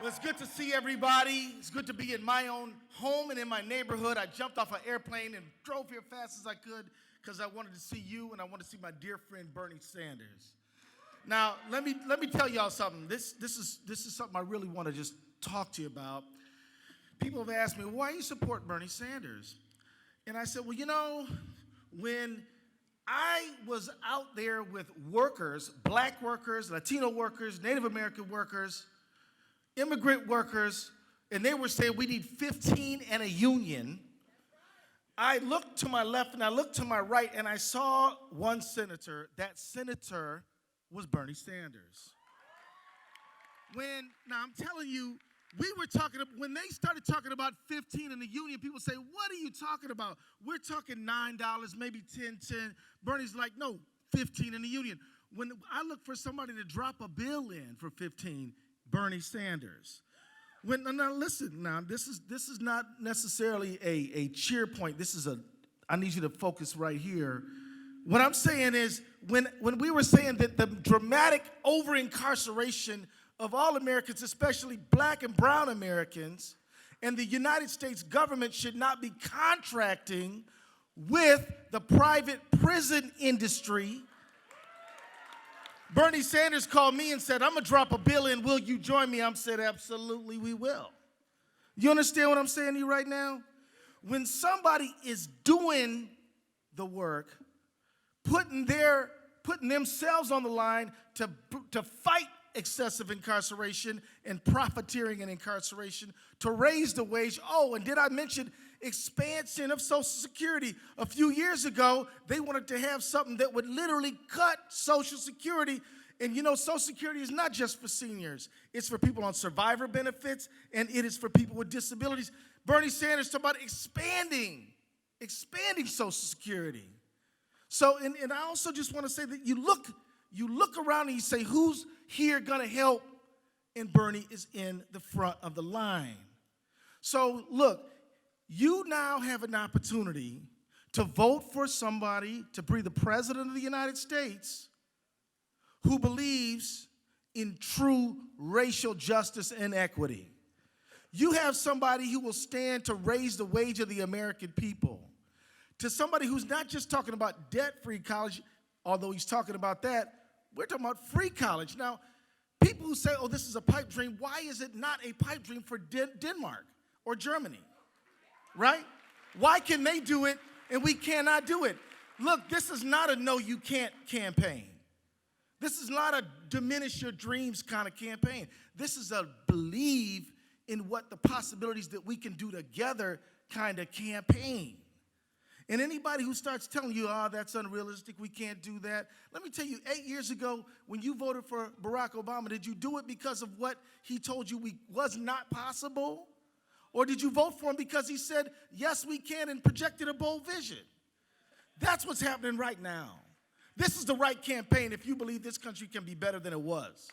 Well, it's good to see everybody. It's good to be in my own home and in my neighborhood. I jumped off an airplane and drove here fast as I could because I wanted to see you and I wanted to see my dear friend Bernie Sanders. Now, let me tell y'all something. This is something I really want to just talk to you about. People have asked me, why do you support Bernie Sanders? And I said, well, you know, when I was out there with workers, black workers, Latino workers, Native American workers, immigrant workers, and they were saying we need 15 and a union, I looked to my left and I looked to my right and I saw one senator. That senator was Bernie Sanders. Now I'm telling you, when they started talking about 15 in the union, people say, what are you talking about? We're talking $9, maybe 10. Bernie's like, no, 15 in the union. When I look for somebody to drop a bill in for 15, Bernie Sanders. Now listen, this is not necessarily a cheer point. I need you to focus right here. What I'm saying is, when we were saying that the dramatic over-incarceration of all Americans, especially black and brown Americans, and the United States government should not be contracting with the private prison industry, Bernie Sanders called me and said, I'm going to drop a bill in. Will you join me? I said, absolutely, we will. You understand what I'm saying to you right now? When somebody is doing the work, putting themselves on the line to fight excessive incarceration and profiteering in incarceration, to raise the wage. Oh, and did I mention expansion of Social Security? A few years ago, they wanted to have something that would literally cut Social Security. And you know, Social Security is not just for seniors. It's for people on survivor benefits, and it is for people with disabilities. Bernie Sanders talked about expanding Social Security. So, and I also just want to say that you look around and you say, who's here gonna help? And Bernie is in the front of the line. So look, you now have an opportunity to vote for somebody to be the president of the United States who believes in true racial justice and equity. You have somebody who will stand to raise the wage of the American people. To somebody who's not just talking about debt-free college, although he's talking about that, we're talking about free college. Now, people who say, oh, this is a pipe dream, why is it not a pipe dream for Denmark or Germany, right? Why can they do it and we cannot do it? Look, this is not a no, you can't campaign. This is not a diminish your dreams kind of campaign. This is a believe in what the possibilities that we can do together kind of campaign. And anybody who starts telling you, oh, that's unrealistic, we can't do that. Let me tell you, 8 years ago, when you voted for Barack Obama, did you do it because of what he told you was not possible? Or did you vote for him because he said, yes, we can, and projected a bold vision? That's what's happening right now. This is the right campaign if you believe this country can be better than it was.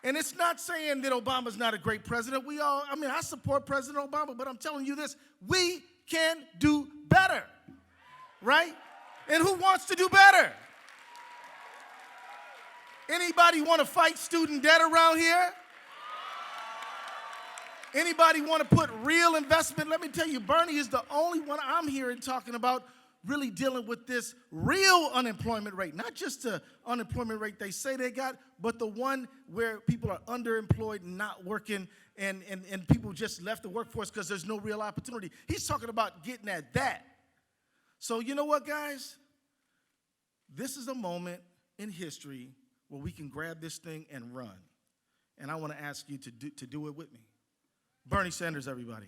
And it's not saying that Obama's not a great president. I support President Obama, but I'm telling you this, we can do better, right? And who wants to do better? Anybody want to fight student debt around here? Anybody want to put real investment? Let me tell you, Bernie is the only one I'm hearing talking about really dealing with this real unemployment rate, not just the unemployment rate they say they got, but the one where people are underemployed and not working and people just left the workforce because there's no real opportunity. He's talking about getting at that. So you know what, guys? This is a moment in history where we can grab this thing and run. And I want to ask you to do it with me. Bernie Sanders, everybody.